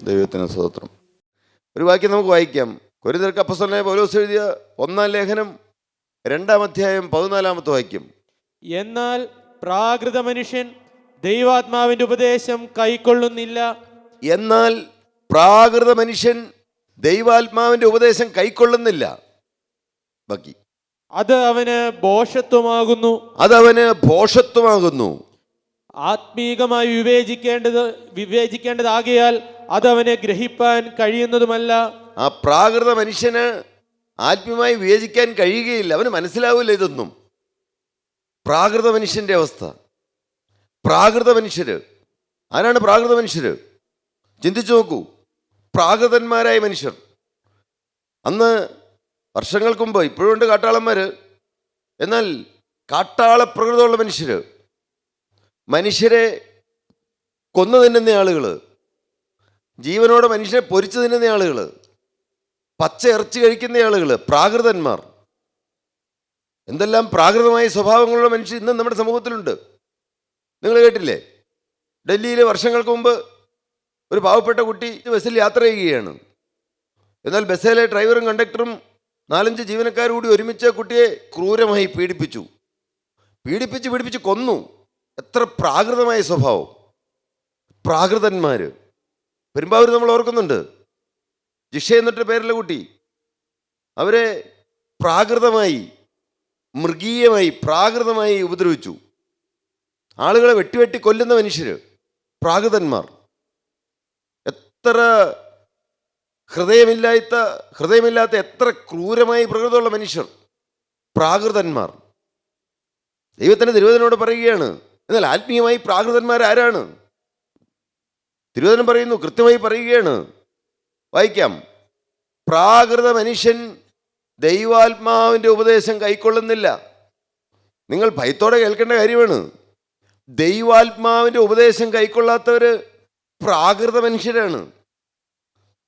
ദൈവത്തിന് സ്തോത്രം. ഒരു വാക്യം നമുക്ക് വായിക്കാം. കൊരിന്ത്യർക്ക് അപ്പോസ്തലനായ പൗലോസ് എഴുതിയ 1-ാം ലേഖനം 2-ാം അധ്യായം 14-ാമത്തെ വാക്യം. എന്നാൽ പ്രാകൃത മനുഷ്യൻ ദൈവാത്മാവിന്റെ ഉപദേശം കൈക്കൊള്ളുന്നില്ല. എന്നാൽ പ്രാകൃത മനുഷ്യൻ ദൈവാത്മാവിന്റെ ഉപദേശം കൈക്കൊള്ളുന്നില്ല. ബാക്കി അത് അവന് ഭോഷത്വമാകുന്നു. അതവന് ഭോഷത്വമാകുന്നു. ആത്മീകമായി വിവേചിക്കേണ്ടതാകിയാൽ അതവനെ ഗ്രഹിപ്പാൻ കഴിയുന്നതുമല്ല. ആ പ്രാകൃത മനുഷ്യന് ആത്മീയമായി വിവേചിക്കാൻ കഴിയുകയില്ല. അവന് മനസ്സിലാവില്ല ഇതൊന്നും. പ്രാകൃത മനുഷ്യന്റെ അവസ്ഥ. പ്രാകൃത മനുഷ്യര് ആരാണ്? പ്രാകൃത മനുഷ്യര് ചിന്തിച്ചു നോക്കൂ. പ്രാകൃതന്മാരായ മനുഷ്യർ. അന്ന് വർഷങ്ങൾക്ക് മുമ്പ്, ഇപ്പോഴും ഉണ്ട് കാട്ടാളന്മാര്, എന്നാൽ കാട്ടാള പ്രകൃതമുള്ള മനുഷ്യര്, മനുഷ്യരെ കൊന്നു തിന്നുന്ന ആളുകൾ, ജീവനോടെ മനുഷ്യരെ പൊരിച്ചു തിന്നുന്ന ആളുകൾ, പച്ച ഇറച്ചി കഴിക്കുന്ന ആളുകൾ, പ്രാകൃതന്മാർ. എന്തെല്ലാം പ്രാകൃതമായ സ്വഭാവങ്ങളുള്ള മനുഷ്യർ ഇന്നും നമ്മുടെ സമൂഹത്തിലുണ്ട്. നിങ്ങൾ കേട്ടില്ലേ? ഡൽഹിയിൽ വർഷങ്ങൾക്ക് മുമ്പ് ഒരു പാവപ്പെട്ട കുട്ടി ബസ്സിൽ യാത്ര ചെയ്യുകയാണ്. എന്നാൽ ബസ്സിലെ ഡ്രൈവറും കണ്ടക്ടറും 4-5 ജീവനക്കാർ കൂടി ഒരുമിച്ച് കുട്ടിയെ ക്രൂരമായി പീഡിപ്പിച്ച് കൊന്നു. എത്ര പ്രാകൃതമായ സ്വഭാവം! പ്രാകൃതന്മാർ. പെരുമ്പാവൂർ നമ്മൾ ഓർക്കുന്നുണ്ട്. ജിഷ എന്നിട്ട് പേരുള്ള കുട്ടി, അവരെ പ്രാകൃതമായി, മൃഗീയമായി, പ്രാകൃതമായി ഉപദ്രവിച്ചു. ആളുകളെ വെട്ടി കൊല്ലുന്ന മനുഷ്യർ, പ്രാകൃതന്മാർ. എത്ര ഹൃദയമില്ലാത്ത എത്ര ക്രൂരമായി പ്രകൃതമുള്ള മനുഷ്യർ, പ്രാകൃതന്മാർ. ദൈവത്തിൻ്റെ തിരുവചനോട് പറയുകയാണ്. എന്നാൽ ആത്മീയമായി പ്രാകൃതന്മാരാരാണ്? തിരുവചനം പറയുന്നു, കൃത്യമായി പറയുകയാണ്. വായിക്കാം. പ്രാകൃത മനുഷ്യൻ ദൈവാത്മാവിൻ്റെ ഉപദേശം കൈക്കൊള്ളുന്നില്ല. നിങ്ങൾ ഭയത്തോടെ കേൾക്കേണ്ട കാര്യമാണ്. ദൈവാത്മാവിൻ്റെ ഉപദേശം കൈക്കൊള്ളാത്തവർ പ്രാകൃത മനുഷ്യരാണ്.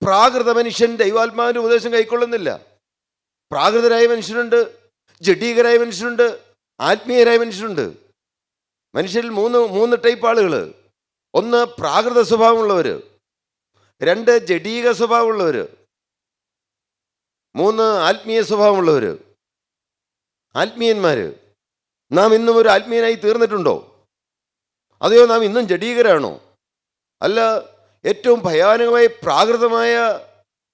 പ്രാകൃത മനുഷ്യൻ ദൈവാത്മാവിൻ്റെ ഉപദേശം കൈക്കൊള്ളുന്നില്ല. പ്രാകൃതരായ മനുഷ്യരുണ്ട്, ജഡീകരായ മനുഷ്യരുണ്ട്, ആത്മീയരായ മനുഷ്യരുണ്ട്. മനുഷ്യരിൽ മൂന്ന് ടൈപ്പ് ആളുകൾ. 1 പ്രാകൃത സ്വഭാവമുള്ളവർ, 2 ജഡീക സ്വഭാവമുള്ളവർ, 3 ആത്മീയ സ്വഭാവമുള്ളവർ, ആത്മീയന്മാർ. നാം ഇന്നും ഒരു ആത്മീയനായി തീർന്നിട്ടുണ്ടോ? അതെയോ നാം ഇന്നും ജഡീകരാണോ? അല്ല, ഏറ്റവും ഭയാനകമായ പ്രാകൃതമായ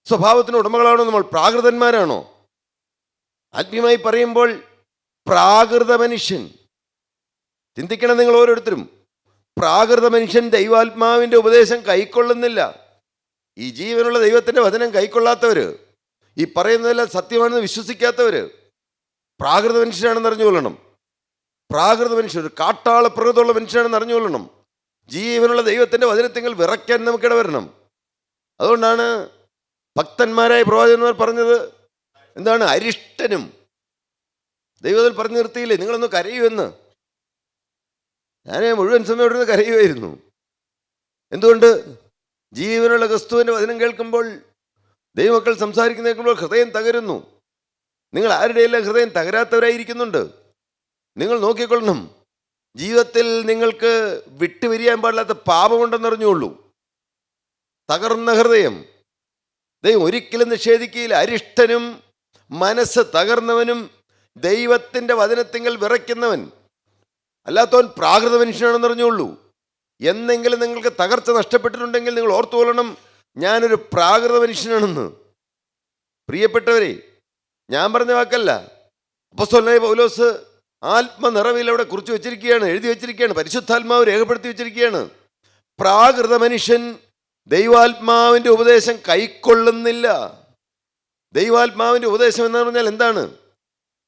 സ്വഭാവത്തിന് ഉടമകളാണോ നമ്മൾ? പ്രാകൃതന്മാരാണോ? ആത്മീയമായി പറയുമ്പോൾ പ്രാകൃത മനുഷ്യൻ, ചിന്തിക്കണം നിങ്ങൾ ഓരോരുത്തരും. പ്രാകൃത മനുഷ്യൻ ദൈവാത്മാവിൻ്റെ ഉപദേശം കൈക്കൊള്ളുന്നില്ല. ഈ ജീവനുള്ള ദൈവത്തിൻ്റെ വചനം കൈക്കൊള്ളാത്തവർ, ഈ പറയുന്നതെല്ലാം സത്യമാണെന്ന് വിശ്വസിക്കാത്തവർ പ്രാകൃത മനുഷ്യരാണെന്ന് അറിഞ്ഞുകൊള്ളണം. പ്രാകൃത മനുഷ്യർ, ഒരു കാട്ടാള പ്രകൃതമുള്ള മനുഷ്യരാണെന്ന് അറിഞ്ഞുകൊള്ളണം. ജീവനുള്ള ദൈവത്തിൻ്റെ വചനത്തിൽ വിറയ്ക്കാൻ നമുക്കിട വരണം. അതുകൊണ്ടാണ് ഭക്തന്മാരായ പ്രവാചകന്മാർ പറഞ്ഞത് എന്താണ്? അരിഷ്ടനും. ദൈവത്തിൽ പറഞ്ഞു നിർത്തിയില്ലേ, നിങ്ങളൊന്ന് കരയുമെന്ന്. ഞാൻ മുഴുവൻ സമയം ഇവിടെ നിന്ന് കരയുമായിരുന്നു. എന്തുകൊണ്ട്? ജീവനുള്ള ക്രിസ്തുവിൻ്റെ വചനം കേൾക്കുമ്പോൾ, ദൈവമക്കൾ സംസാരിക്കുന്ന കേൾക്കുമ്പോൾ ഹൃദയം തകരുന്നു. നിങ്ങൾ ആരുടെയെല്ലാം ഹൃദയം തകരാത്തവരായിരിക്കുന്നുണ്ട്. നിങ്ങൾ നോക്കിക്കൊള്ളണം. ജീവിതത്തിൽ നിങ്ങൾക്ക് വിട്ടുപിരിയാൻ പാടില്ലാത്ത പാപമുണ്ടെന്നറിഞ്ഞുകൊള്ളൂ. തകർന്ന ഹൃദയം ദൈവം ഒരിക്കലും നിഷേധിക്കുകയില്ല. അരിഷ്ടനും മനസ്സ് തകർന്നവനും ദൈവത്തിൻ്റെ വചനത്തിങ്കൽ വിറയ്ക്കുന്നവൻ, അല്ലാത്തവൻ പ്രാകൃത മനുഷ്യനാണെന്നറിഞ്ഞുകൊള്ളൂ. എന്നെങ്കിലും നിങ്ങൾക്ക് തകർച്ച നഷ്ടപ്പെട്ടിട്ടുണ്ടെങ്കിൽ നിങ്ങൾ ഓർത്തുകൊള്ളണം, ഞാനൊരു പ്രാകൃത മനുഷ്യനാണെന്ന്. പ്രിയപ്പെട്ടവരെ, ഞാൻ പറഞ്ഞ വാക്കല്ല. അപ്പോസ്തലനായ പൗലോസ് ആത്മനിറവിൽ അവിടെ കുറിച്ച് വെച്ചിരിക്കുകയാണ്, എഴുതി വെച്ചിരിക്കുകയാണ്, പരിശുദ്ധാത്മാവ് രേഖപ്പെടുത്തി വെച്ചിരിക്കുകയാണ്. പ്രാകൃത മനുഷ്യൻ ദൈവാത്മാവിൻ്റെ ഉപദേശം കൈക്കൊള്ളുന്നില്ല. ദൈവാത്മാവിൻ്റെ ഉപദേശം എന്ന് പറഞ്ഞാൽ എന്താണ്?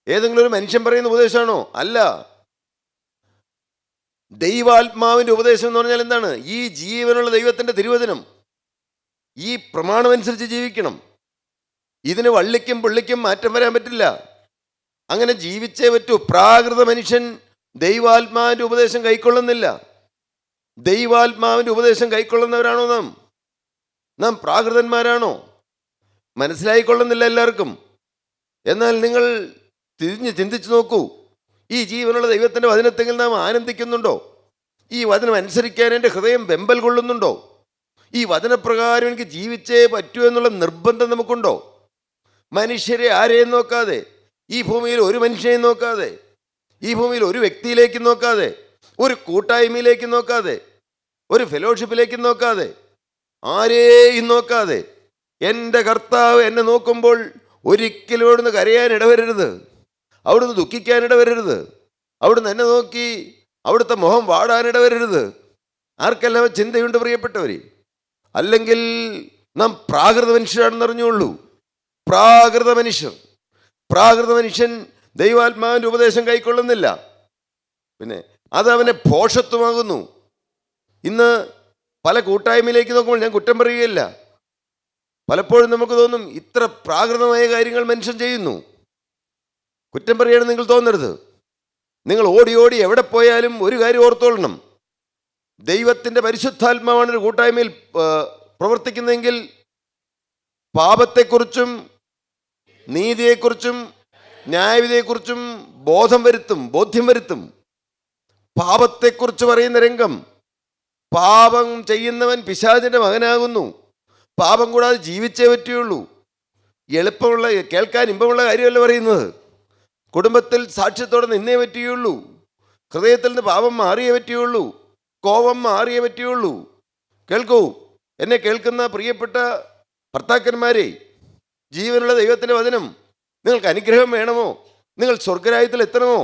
ഏതെങ്കിലും ഒരു മനുഷ്യൻ പറയുന്ന ഉപദേശമാണോ? അല്ല. ദൈവാത്മാവിൻ്റെ ഉപദേശം എന്ന് പറഞ്ഞാൽ എന്താണ്? ഈ ജീവനുള്ള ദൈവത്തിൻ്റെ തിരുവചനം, ഈ പ്രമാണമനുസരിച്ച് ജീവിക്കണം. ഇതിന് വള്ളിക്കും പുള്ളിക്കും മാറ്റം വരാൻ പറ്റില്ല. അങ്ങനെ ജീവിച്ചേ പറ്റൂ. പ്രാകൃത മനുഷ്യൻ ദൈവാത്മാവിൻ്റെ ഉപദേശം കൈക്കൊള്ളുന്നില്ല. ദൈവാത്മാവിൻ്റെ ഉപദേശം കൈക്കൊള്ളുന്നവരാണോ നാം പ്രാകൃതന്മാരാണോ? മനസ്സിലായിക്കൊള്ളുന്നില്ല എല്ലാവർക്കും. എന്നാൽ നിങ്ങൾ തിരിഞ്ഞ് ചിന്തിച്ചു നോക്കൂ. ഈ ജീവനുള്ള ദൈവത്തിൻ്റെ വചനത്തെങ്കിൽ നാം ആനന്ദിക്കുന്നുണ്ടോ? ഈ വചനം അനുസരിക്കാൻ എൻ്റെ ഹൃദയം വെമ്പൽ കൊള്ളുന്നുണ്ടോ? ഈ വചനപ്രകാരം എനിക്ക് ജീവിച്ചേ പറ്റൂ എന്നുള്ള നിർബന്ധം നമുക്കുണ്ടോ? മനുഷ്യരെ ആരെയും നോക്കാതെ, ഈ ഭൂമിയിൽ ഒരു മനുഷ്യനെയും നോക്കാതെ, ഈ ഭൂമിയിൽ ഒരു വ്യക്തിയിലേക്ക് നോക്കാതെ, ഒരു കൂട്ടായ്മയിലേക്ക് നോക്കാതെ, ഒരു ഫെലോഷിപ്പിലേക്ക് നോക്കാതെ, ആരെയും നോക്കാതെ എൻ്റെ കർത്താവ് എന്നെ നോക്കുമ്പോൾ ഒരിക്കലും അവിടുന്ന് കരയാൻ ഇടവരരുത്, അവിടുന്ന് ദുഃഖിക്കാൻ ഇടവരരുത്, അവിടുന്ന് എന്നെ നോക്കി അവിടുത്തെ മുഖം വാടാനിടവരരുത്. ആർക്കെല്ലാം ചിന്തയുണ്ട് പ്രിയപ്പെട്ടവർ? അല്ലെങ്കിൽ നാം പ്രാകൃത മനുഷ്യരാണെന്ന് അറിഞ്ഞുള്ളൂ. പ്രാകൃത മനുഷ്യൻ ദൈവാത്മാവിൻ്റെ ഉപദേശം കൈക്കൊള്ളുന്നില്ല, പിന്നെ അത് അവനെ ഭോഷത്വമാകുന്നു. ഇന്ന് പല കൂട്ടായ്മയിലേക്ക് നോക്കുമ്പോൾ ഞാൻ കുറ്റം പറയുകയില്ല, പലപ്പോഴും നമുക്ക് തോന്നും ഇത്ര പ്രാകൃതമായ കാര്യങ്ങൾ മനുഷ്യൻ ചെയ്യുന്നു. കുറ്റം പറയുകയാണെന്ന് നിങ്ങൾ തോന്നരുത്. നിങ്ങൾ ഓടി ഓടി എവിടെ പോയാലും ഒരു കാര്യം ഓർത്തോളണം, ദൈവത്തിൻ്റെ പരിശുദ്ധാത്മാവാണ് ഒരു കൂട്ടായ്മയിൽ പ്രവർത്തിക്കുന്നതെങ്കിൽ പാപത്തെക്കുറിച്ചും നീതിയെക്കുറിച്ചും ന്യായവിധിയെക്കുറിച്ചും ബോധ്യം വരുത്തും. പാപത്തെക്കുറിച്ച് പറയുന്ന രംഗം, പാപം ചെയ്യുന്നവൻ പിശാചിൻ്റെ മകനാകുന്നു, പാപം കൂടാതെ ജീവിച്ചേ പറ്റുകയുള്ളൂ. എളുപ്പമുള്ള, കേൾക്കാൻ ഇമ്പമുള്ള കാര്യമല്ല പറയുന്നത്. കുടുംബത്തിൽ സാക്ഷ്യത്തോടെ നിന്നേ പറ്റുകയുള്ളൂ, ഹൃദയത്തിൽ നിന്ന് പാപം മാറിയേ പറ്റുകയുള്ളൂ, കോപം മാറിയേ പറ്റുകയുള്ളൂ. കേൾക്കൂ, എന്നെ കേൾക്കുന്ന പ്രിയപ്പെട്ട ഭർത്താക്കന്മാരെ, ജീവനുള്ള ദൈവത്തിൻ്റെ വചനം നിങ്ങൾക്ക് അനുഗ്രഹം വേണമോ? നിങ്ങൾ സ്വർഗരാജ്യത്തിൽ എത്തണമോ?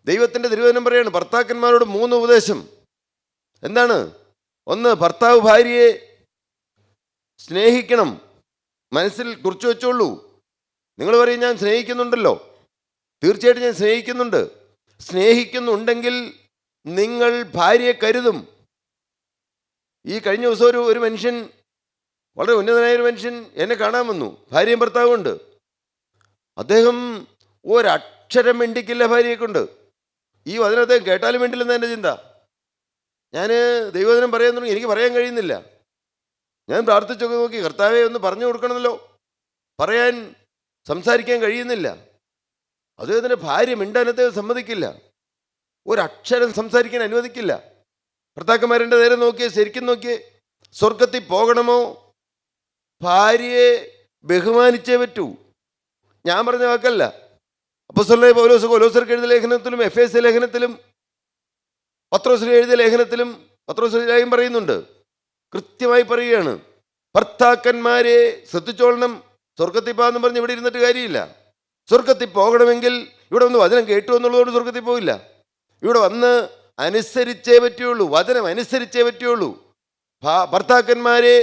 ദൈവത്തിൻ്റെ തിരുവചനം പറയാണ് ഭർത്താക്കന്മാരോട് 3 ഉപദേശം. എന്താണ്? 1, ഭർത്താവ് ഭാര്യയെ സ്നേഹിക്കണം. മനസ്സിൽ കുറിച്ച് വെച്ചോളൂ. നിങ്ങൾ പറയും ഞാൻ സ്നേഹിക്കുന്നുണ്ടല്ലോ. തീർച്ചയായിട്ടും ഞാൻ സ്നേഹിക്കുന്നുണ്ട്. സ്നേഹിക്കുന്നുണ്ടെങ്കിൽ നിങ്ങൾ ഭാര്യയെ കരുതും. ഈ കഴിഞ്ഞ ദിവസം ഒരു മനുഷ്യൻ, വളരെ ഉന്നതനായ ഒരു മനുഷ്യൻ എന്നെ കാണാൻ വന്നു. ഭാര്യയും ഭർത്താവും ഉണ്ട്. അദ്ദേഹം ഒരക്ഷരം മിണ്ടിക്കില്ല ഭാര്യയെ കൊണ്ട്. ഈ വചനം അദ്ദേഹം കേട്ടാലും വേണ്ടില്ലെന്ന് എൻ്റെ ചിന്ത. ഞാൻ ദൈവവചനം പറയാൻ തുടങ്ങി, എനിക്ക് പറയാൻ കഴിയുന്നില്ല. ഞാൻ പ്രാർത്ഥിച്ചൊക്കെ നോക്കി, കർത്താവെ ഒന്ന് പറഞ്ഞു കൊടുക്കണമല്ലോ, പറയാൻ സംസാരിക്കാൻ കഴിയുന്നില്ല. അദ്ദേഹത്തിൻ്റെ ഭാര്യ മിണ്ടാനത്തെ സമ്മതിക്കില്ല, ഒരക്ഷരം സംസാരിക്കാൻ അനുവദിക്കില്ല. ഭർത്താക്കന്മാരുടെ നേരെ നോക്കിയേ, ശരിക്കും നോക്കിയേ. സ്വർഗത്തിൽ പോകണമോ? ഭാര്യയെ ബഹുമാനിച്ചേ പറ്റൂ. ഞാൻ പറഞ്ഞ വാക്കല്ല. അപ്പോസ്തലനായ പൗലോസ് കൊലോസ്യർക്ക് എഴുതിയ ലേഖനത്തിലും എഫേസ്യ ലേഖനത്തിലും പത്രോസിന് എഴുതിയ ലേഖനത്തിലും പത്രോസിലായും പറയുന്നുണ്ട്. കൃത്യമായി പറയുകയാണ്, ഭർത്താക്കന്മാരെ ശ്രദ്ധിച്ചോളണം. സ്വർഗത്തിൽ പോകാമെന്ന് പറഞ്ഞ് ഇവിടെ ഇരുന്നിട്ട് കാര്യമില്ല. സ്വർഗത്തിൽ പോകണമെങ്കിൽ ഇവിടെ വന്ന് വചനം കേട്ടു എന്നുള്ളതുകൊണ്ട് സ്വർഗത്തിൽ പോകില്ല. ഇവിടെ വന്ന് അനുസരിച്ചേ പറ്റുള്ളൂ, വചനം അനുസരിച്ചേ പറ്റുള്ളൂ. ഭർത്താക്കന്മാരെ,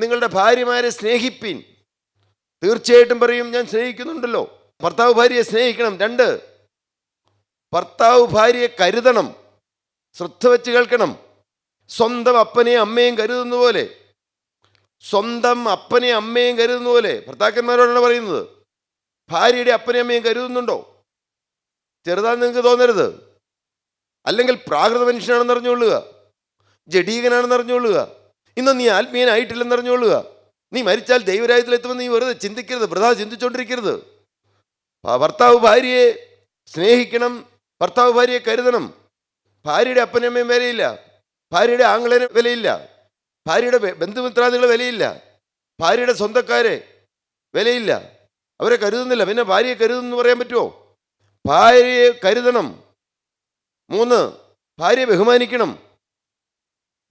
നിങ്ങളുടെ ഭാര്യമാരെ സ്നേഹിപ്പീൻ. തീർച്ചയായിട്ടും പറയും, ഞാൻ സ്നേഹിക്കുന്നുണ്ടല്ലോ. ഭർത്താവ് ഭാര്യയെ സ്നേഹിക്കണം. 2, ഭർത്താവ് ഭാര്യയെ കരുതണം. ശ്രദ്ധ വെച്ച് കേൾക്കണം. സ്വന്തം അപ്പനെയും അമ്മയും കരുതുന്ന പോലെ, സ്വന്തം അപ്പനെയും അമ്മയും കരുതുന്ന പോലെ ഭർത്താക്കന്മാരോടാണ് പറയുന്നത്. ഭാര്യയുടെ അപ്പനെയും അമ്മയും കരുതുന്നുണ്ടോ? ചെറുതാന്ന് നിങ്ങൾക്ക് തോന്നരുത്. അല്ലെങ്കിൽ പ്രാകൃത മനുഷ്യനാണെന്ന് അറിഞ്ഞുകൊള്ളുക, ജഡീകനാണെന്ന് അറിഞ്ഞുകൊള്ളുക, ഇന്ന് നീ ആത്മീയനായിട്ടില്ലെന്ന് അറിഞ്ഞുകൊള്ളുക. നീ മരിച്ചാൽ ദൈവരാജ്യത്തിലെത്തുമെന്ന് നീ വെറുതെ ചിന്തിക്കരുത്, വൃഥാ ചിന്തിച്ചുകൊണ്ടിരിക്കരുത്. ഭർത്താവ് ഭാര്യയെ സ്നേഹിക്കണം, ഭർത്താവ് ഭാര്യയെ കരുതണം. ഭാര്യയുടെ അപ്പനമ്മയും വിലയില്ല, ഭാര്യയുടെ ആങ്ങളേന് വിലയില്ല, ഭാര്യയുടെ ബന്ധുമിത്രാദികളെ വിലയില്ല, ഭാര്യയുടെ സ്വന്തക്കാരെ വിലയില്ല, അവരെ കരുതുന്നില്ല. പിന്നെ ഭാര്യയെ കരുതുന്നു പറയാൻ പറ്റുമോ? ഭാര്യയെ കരുതണം. 3, ഭാര്യയെ ബഹുമാനിക്കണം.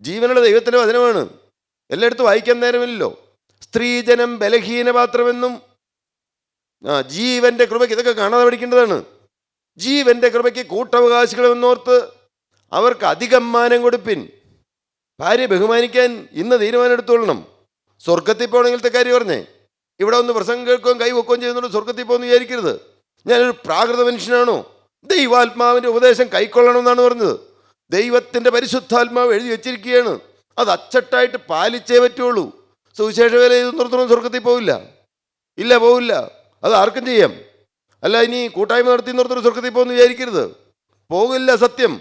ജീവനുള്ള ദൈവത്തിൻ്റെ വചനമാണ്, എല്ലായിടത്തും വായിക്കാൻ നേരമില്ലല്ലോ. സ്ത്രീജനം ബലഹീന പാത്രമെന്നും ജീവന്റെ കൃപയ്ക്ക്, ഇതൊക്കെ കാണാതെ പഠിക്കേണ്ടതാണ്. ജീവന്റെ കൃപയ്ക്ക് കൂട്ടവകാശികളെന്നോർത്ത് അവർക്ക് അധികം മാനം കൊടുപ്പിൻ. ഭാര്യയെ ബഹുമാനിക്കാൻ ഇന്ന് തീരുമാനം എടുത്തോളണം. സ്വർഗത്തിൽ പോകണമെങ്കിലത്തെ കാര്യം പറഞ്ഞേ. ഇവിടെ ഒന്ന് പ്രസംഗം കേൾക്കുകയും കൈ വെക്കുകയും ചെയ്യുന്നുണ്ട് സ്വർഗത്തിൽ പോകുമെന്ന് വിചാരിക്കരുത്. ഞാനൊരു പ്രാകൃത മനുഷ്യനാണോ? ദൈവാത്മാവിൻ്റെ ഉപദേശം കൈക്കൊള്ളണമെന്നാണ് പറഞ്ഞത്. ദൈവത്തിൻ്റെ പരിശുദ്ധാത്മാവ് എഴുതി വെച്ചിരിക്കുകയാണ്, അത് അച്ചട്ടായിട്ട് പാലിച്ചേ പറ്റുള്ളൂ. സുവിശേഷ വേല ചെയ്ത് നിർത്തണം, സ്വർഗത്തിൽ പോവില്ല. ഇല്ല, പോവില്ല. അത് ആർക്കും ചെയ്യാം. അല്ല, ഇനി കൂട്ടായ്മ നടത്തി നിർത്തണം സ്വർഗത്തിൽ പോകുമെന്ന് വിചാരിക്കരുത്. പോകില്ല, സത്യം.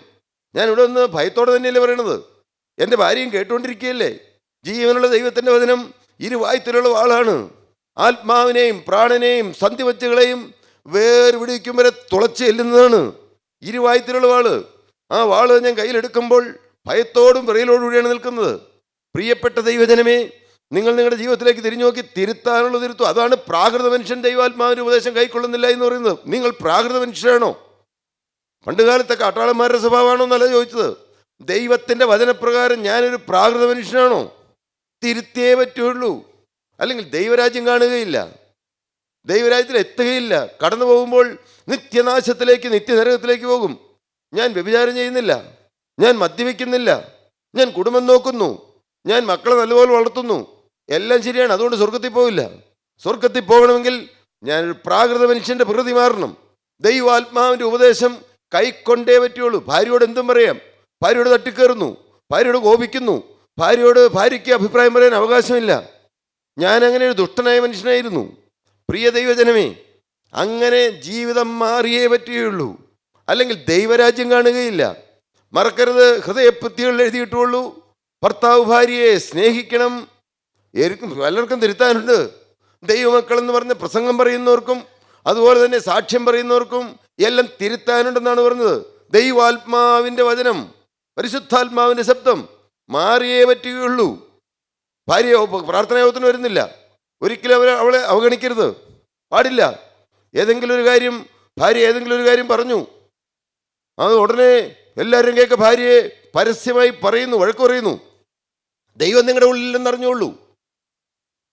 ഞാൻ ഇവിടെ നിന്ന് ഭയത്തോടെ തന്നെയല്ലേ പറയണത്. എൻ്റെ ഭാര്യയും കേട്ടുകൊണ്ടിരിക്കുകയല്ലേ. ജീവനുള്ള ദൈവത്തിൻ്റെ വചനം ഇരുവായ്ത്തിലുള്ള വാളാണ്. ആത്മാവിനെയും പ്രാണനെയും സന്ധിവച്ചുകളെയും വേർപിടിക്കും വരെ തുളച്ച് ചെല്ലുന്നതാണ് ഇരുവായ്ത്തിലുള്ള വാള്. ആ വാള് ഞാൻ കയ്യിലെടുക്കുമ്പോൾ ഭയത്തോടും വിറയലോടുകൂടിയാണ് നിൽക്കുന്നത്. പ്രിയപ്പെട്ട ദൈവജനമേ, നിങ്ങൾ നിങ്ങളുടെ ജീവിതത്തിലേക്ക് തിരിഞ്ഞു നോക്കി തിരുത്താനുള്ള തിരുത്തു. അതാണ് പ്രാകൃത മനുഷ്യൻ ദൈവാത്മാവിൻ്റെ ഉപദേശം കൈക്കൊള്ളുന്നില്ല എന്ന് പറയുന്നത്. നിങ്ങൾ പ്രാകൃത മനുഷ്യരാണോ? പണ്ടുകാലത്തെ കാട്ടാളന്മാരുടെ സ്വഭാവമാണോ എന്നല്ല ചോദിച്ചത്. ദൈവത്തിൻ്റെ വചനപ്രകാരം ഞാനൊരു പ്രാകൃത മനുഷ്യനാണോ? തിരുത്തിയേ പറ്റുള്ളൂ, അല്ലെങ്കിൽ ദൈവരാജ്യം കാണുകയില്ല, ദൈവരാജ്യത്തിൽ എത്തുകയില്ല. കടന്നു പോകുമ്പോൾ നിത്യനാശത്തിലേക്ക്, നിത്യനരകത്തിലേക്ക് പോകും. ഞാൻ വ്യഭിചാരം ചെയ്യുന്നില്ല, ഞാൻ മദ്യപിക്കുന്നില്ല, ഞാൻ കുടുംബം നോക്കുന്നു, ഞാൻ മക്കളെ നല്ലപോലെ വളർത്തുന്നു, എല്ലാം ശരിയാണ്, അതുകൊണ്ട് സ്വർഗത്തിൽ പോവില്ല. സ്വർഗത്തിൽ പോകണമെങ്കിൽ ഞാനൊരു പ്രാകൃത മനുഷ്യൻ്റെ പ്രകൃതി മാറണം. ദൈവാത്മാവിൻ്റെ ഉപദേശം കൈക്കൊണ്ടേ പറ്റുള്ളൂ. ഭാര്യയോട് എന്തും പറയാം, ഭാര്യയോട് തട്ടിക്കയറുന്നു, ഭാര്യയോട് കോപിക്കുന്നു, ഭാര്യയ്ക്ക് അഭിപ്രായം പറയാൻ അവകാശമില്ല. ഞാൻ അങ്ങനെ ഒരു ദുഷ്ടനായ മനുഷ്യനായിരുന്നു. പ്രിയ ദൈവജനമേ, അങ്ങനെ ജീവിതം മാറിയേ പറ്റുകയുള്ളൂ, അല്ലെങ്കിൽ ദൈവരാജ്യം കാണുകയില്ല. മറക്കരുത്, ഹൃദയപ്പത്തികളിൽ എഴുതിയിട്ടുള്ളൂ, ഭർത്താവ് ഭാര്യയെ സ്നേഹിക്കണം. പലർക്കും തിരുത്താനുണ്ട്. ദൈവമക്കളെന്ന് പറഞ്ഞ് പ്രസംഗം പറയുന്നവർക്കും അതുപോലെ തന്നെ സാക്ഷ്യം പറയുന്നവർക്കും എല്ലാം തിരുത്താനുണ്ടെന്നാണ് പറഞ്ഞത്. ദൈവാത്മാവിൻ്റെ വചനം, പരിശുദ്ധാത്മാവിൻ്റെ ശബ്ദം മാറിയേ പറ്റുകയുള്ളൂ. ഭാര്യ പ്രാർത്ഥനായോഗത്തിന് വരുന്നില്ല, ഒരിക്കലും അവളെ അവഗണിക്കരുത്, പാടില്ല. ഏതെങ്കിലും ഒരു കാര്യം ഭാര്യ ഏതെങ്കിലും ഒരു കാര്യം പറഞ്ഞു, അത് ഉടനെ എല്ലാവരും കേൾക്ക ഭാര്യയെ പരസ്യമായി പറയുന്നു, വഴക്ക് പറയുന്നു. ദൈവം നിങ്ങളുടെ ഉള്ളിലെന്ന് അറിഞ്ഞുള്ളൂ.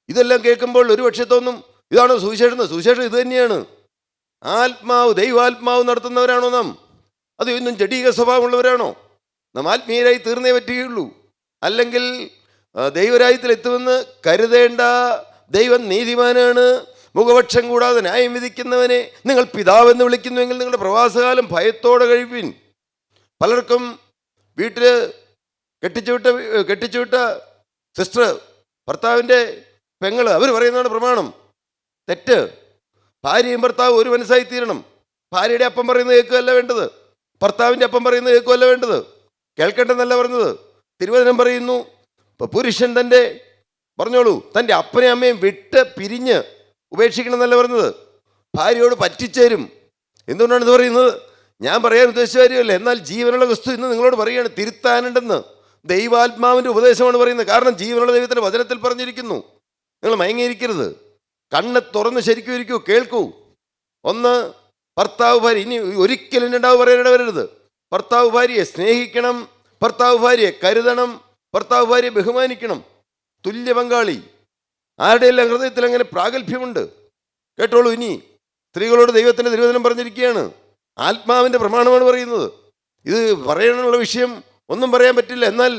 ഇതെല്ലാം കേൾക്കുമ്പോൾ ഒരു പക്ഷേ തോന്നും, ഇതാണോ സുവിശേഷം? സുവിശേഷം ഇത് തന്നെയാണ്. ദൈവാത്മാവ് നടത്തുന്നവരാണോ നാം? അത് ഇന്നും ജഡീക സ്വഭാവമുള്ളവരാണോ? നാം ആത്മീയരായി തീർന്നേ പറ്റുകയുള്ളൂ, അല്ലെങ്കിൽ ദൈവരാജ്യത്തിൽ എത്തുമെന്ന് കരുതേണ്ട. ദൈവം നീതിമാനാണ്, മുഖപക്ഷം കൂടാതെ ന്യായം വിധിക്കുന്നവനെ നിങ്ങൾ പിതാവെന്ന് വിളിക്കുന്നുവെങ്കിൽ നിങ്ങളുടെ പ്രവാസകാലം ഭയത്തോടെ കഴിപ്പിൻ. പലർക്കും വീട്ടിൽ കെട്ടിച്ചുവിട്ട സിസ്റ്റർ, ഭർത്താവിൻ്റെ പെങ്ങള്, അവർ പറയുന്നതാണ് പ്രമാണം. തെറ്റ്. ഭാര്യയും ഭർത്താവ് ഒരു മനസ്സായി തീരണം. ഭാര്യയുടെ അപ്പം പറയുന്നത് കേൾക്കുകയല്ല വേണ്ടത്, ഭർത്താവിൻ്റെ അപ്പം പറയുന്നത് കേൾക്കുകയല്ല വേണ്ടത്. കേൾക്കേണ്ടെന്നല്ല പറഞ്ഞത്. തിരുവചനം പറയുന്നു, പുരുഷൻ തൻ്റെ അപ്പനെ അമ്മയും വിട്ട് പിരിഞ്ഞ് ഉപേക്ഷിക്കണം എന്നല്ല പറഞ്ഞത്, ഭാര്യയോട് പറ്റിച്ചേരും. എന്തുകൊണ്ടാണ് ഇത് പറയുന്നത്? ഞാൻ പറയാൻ ഉദ്ദേശിച്ച കാര്യമല്ല, എന്നാൽ ജീവനുള്ള ക്രിസ്തു ഇന്ന് നിങ്ങളോട് പറയുകയാണ്, തിരുത്താനുണ്ടെന്ന്. ദൈവാത്മാവിൻ്റെ ഉപദേശമാണ് പറയുന്നത്. കാരണം ജീവനുള്ള ദൈവത്തിൻ്റെ വചനത്തിൽ പറഞ്ഞിരിക്കുന്നു. നിങ്ങൾ മയങ്ങിയിരിക്കരുത്, കണ്ണ് തുറന്ന് ശരിക്കും ഇരിക്കൂ, കേൾക്കൂ. ഒന്ന്, ഭർത്താവ് ഭാര്യ, ഇനി ഒരിക്കലും രണ്ടാവ് പറയാനിട വരരുത്. ഭർത്താവ് ഭാര്യയെ സ്നേഹിക്കണം, ഭർത്താവ് ഭാര്യയെ കരുതണം, ഭർത്താവ് ഭാര്യയെ ബഹുമാനിക്കണം. തുല്യ പങ്കാളി. ആരുടെയെല്ലാം ഹൃദയത്തിൽ അങ്ങനെ പ്രാഗൽഭ്യമുണ്ട്. കേട്ടോളൂ, ഇനി സ്ത്രീകളോട് ദൈവത്തിൻ്റെ തിരുവചനം പറഞ്ഞിരിക്കുകയാണ്, ആത്മാവിൻ്റെ പ്രമാണമാണ് പറയുന്നത്. ഇത് പറയാനുള്ള വിഷയം ഒന്നും പറയാൻ പറ്റില്ല, എന്നാൽ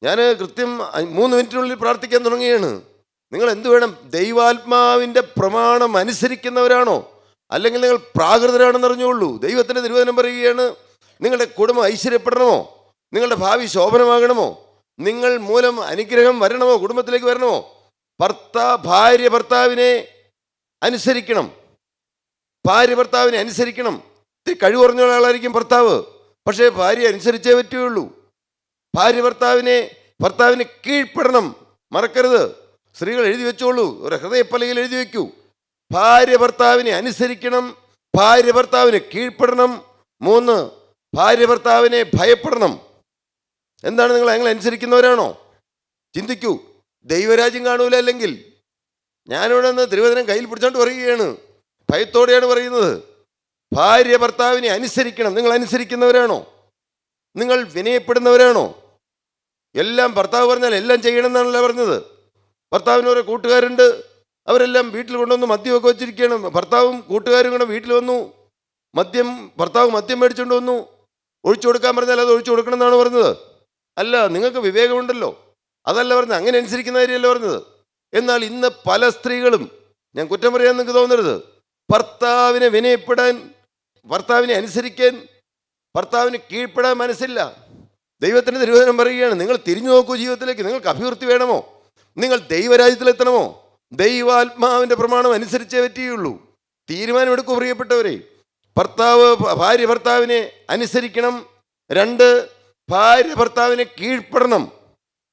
ഞാൻ കൃത്യം 3 മിനിറ്റിനുള്ളിൽ പ്രാർത്ഥിക്കാൻ തുടങ്ങുകയാണ്. നിങ്ങൾ എന്തു വേണം? ദൈവാത്മാവിൻ്റെ പ്രമാണം അനുസരിക്കുന്നവരാണോ, അല്ലെങ്കിൽ നിങ്ങൾ പ്രാകൃതരാണെന്ന് അറിഞ്ഞുകൊള്ളൂ. ദൈവത്തിൻ്റെ തിരുവചനം പറയുകയാണ്, നിങ്ങളുടെ കുടുംബം ഐശ്വര്യപ്പെടണമോ, നിങ്ങളുടെ ഭാവി ശോഭനമാകണമോ, നിങ്ങൾ മൂലം അനുഗ്രഹം വരണമോ, കുടുംബത്തിലേക്ക് വരണമോ, ഭാര്യ ഭർത്താവിനെ അനുസരിക്കണം. ഭാര്യ ഭർത്താവിനെ അനുസരിക്കണം. ഇത്തിരി കഴിവ് കുറഞ്ഞ ആളായിരിക്കും ഭർത്താവ്, പക്ഷേ ഭാര്യ അനുസരിച്ചേ പറ്റുകയുള്ളൂ. ഭാര്യ ഭർത്താവിന് കീഴ്പ്പെടണം. മറക്കരുത്, സ്ത്രീകൾ എഴുതി വെച്ചോളൂ, ഒരു ഹൃദയപ്പലകയിൽ എഴുതി വെക്കൂ. ഭാര്യ ഭർത്താവിനെ അനുസരിക്കണം, ഭാര്യ ഭർത്താവിന് കീഴ്പ്പെടണം. 3, ഭാര്യ ഭർത്താവിനെ ഭയപ്പെടണം. എന്താണ്, നിങ്ങൾ ഞങ്ങൾ അനുസരിക്കുന്നവരാണോ? ചിന്തിക്കൂ. ദൈവരാജ്യം കാണൂല. അല്ലെങ്കിൽ ഞാനിവിടെ നിന്ന് തിരുവചനം കയ്യിൽ പിടിച്ചോണ്ട് പറയുകയാണ്, ഭയത്തോടെയാണ് പറയുന്നത്. ഭാര്യ ഭർത്താവിനെ അനുസരിക്കണം. നിങ്ങൾ അനുസരിക്കുന്നവരാണോ? നിങ്ങൾ വിനയപ്പെടുന്നവരാണോ? എല്ലാം ഭർത്താവ് പറഞ്ഞാൽ എല്ലാം ചെയ്യണം എന്നാണല്ലോ പറഞ്ഞത്. ഭർത്താവിന് ഓരോ കൂട്ടുകാരുണ്ട്, അവരെല്ലാം വീട്ടിൽ കൊണ്ടുവന്ന് മദ്യമൊക്കെ വെച്ചിരിക്കുകയാണ്. ഭർത്താവും കൂട്ടുകാരും കൂടെ വീട്ടിൽ വന്നു, ഭർത്താവ് മദ്യം മേടിച്ചുകൊണ്ട് വന്നു. ഒഴിച്ചു കൊടുക്കാൻ പറഞ്ഞാൽ അത് ഒഴിച്ചു കൊടുക്കണം എന്നാണ് പറഞ്ഞത്. അല്ല, നിങ്ങൾക്ക് വിവേകമുണ്ടല്ലോ, അതല്ല പറഞ്ഞത്, അങ്ങനെ അനുസരിക്കുന്ന കാര്യമല്ല പറഞ്ഞത്. എന്നാൽ ഇന്ന് പല സ്ത്രീകളും, ഞാൻ കുറ്റം പറയാൻ നിങ്ങൾക്ക് തോന്നരുത്, ഭർത്താവിനെ വിനയപ്പെടാൻ, ഭർത്താവിനെ അനുസരിക്കാൻ, ഭർത്താവിന് കീഴ്പ്പെടാൻ മനസ്സില്ല. ദൈവത്തിൻ്റെ തിരുവചനം പറയുകയാണ്, നിങ്ങൾ തിരിഞ്ഞു നോക്കൂ ജീവിതത്തിലേക്ക്. നിങ്ങൾക്ക് അഭിവൃദ്ധി വേണമോ, നിങ്ങൾ ദൈവരാജ്യത്തിലെത്തണമോ, ദൈവാത്മാവിൻ്റെ പ്രമാണം അനുസരിച്ചേ പറ്റുകയുള്ളൂ. തീരുമാനമെടുക്കൂ പ്രിയപ്പെട്ടവരെ. ഭാര്യ ഭർത്താവിനെ അനുസരിക്കണം. 2, ഭാര്യ ഭർത്താവിനെ കീഴ്പ്പെടണം.